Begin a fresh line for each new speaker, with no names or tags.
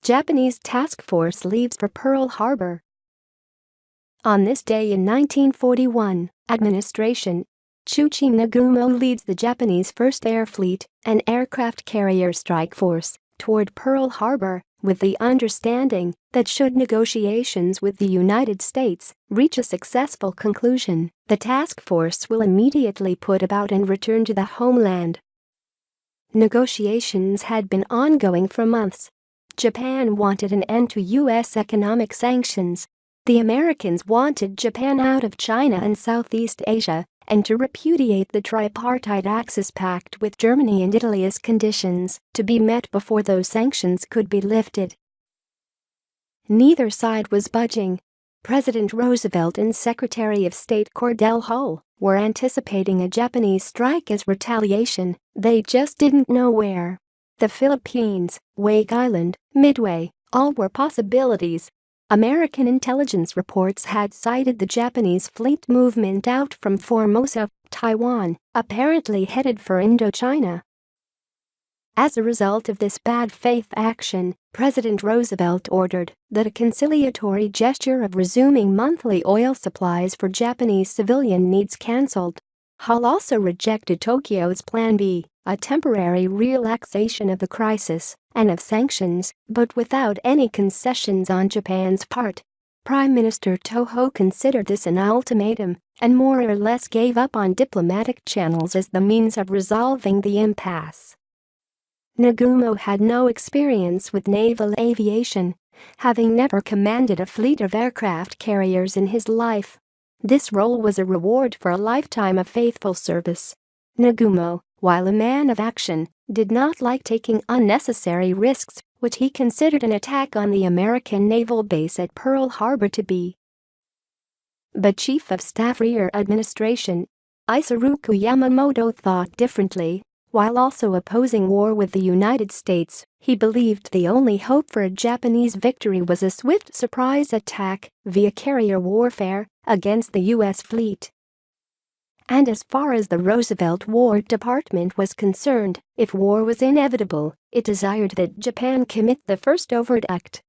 Japanese task force leaves for Pearl Harbor. On this day in 1941, administration Chuichi Nagumo leads the Japanese First Air Fleet, an aircraft carrier strike force, toward Pearl Harbor, with the understanding that should negotiations with the United States reach a successful conclusion, the task force will immediately put about and return to the homeland. Negotiations had been ongoing for months. Japan wanted an end to U.S. economic sanctions. The Americans wanted Japan out of China and Southeast Asia, and to repudiate the tripartite Axis pact with Germany and Italy as conditions to be met before those sanctions could be lifted. Neither side was budging. President Roosevelt and Secretary of State Cordell Hull were anticipating a Japanese strike as retaliation, they just didn't know where. The Philippines, Wake Island, Midway, all were possibilities. American intelligence reports had cited the Japanese fleet movement out from Formosa, Taiwan, apparently headed for Indochina. As a result of this bad faith action, President Roosevelt ordered that a conciliatory gesture of resuming monthly oil supplies for Japanese civilian needs cancelled. Hull also rejected Tokyo's Plan B, a temporary relaxation of the crisis and of sanctions, but without any concessions on Japan's part. Prime Minister Toho considered this an ultimatum and more or less gave up on diplomatic channels as the means of resolving the impasse. Nagumo had no experience with naval aviation, having never commanded a fleet of aircraft carriers in his life. This role was a reward for a lifetime of faithful service. Nagumo, while a man of action, did not like taking unnecessary risks, which he considered an attack on the American naval base at Pearl Harbor to be. But Chief of Staff Rear Administration Isoroku Yamamoto thought differently. While also opposing war with the United States, he believed the only hope for a Japanese victory was a swift surprise attack via carrier warfare against the U.S. fleet. And as far as the Roosevelt War Department was concerned, if war was inevitable, it desired that Japan commit the first overt act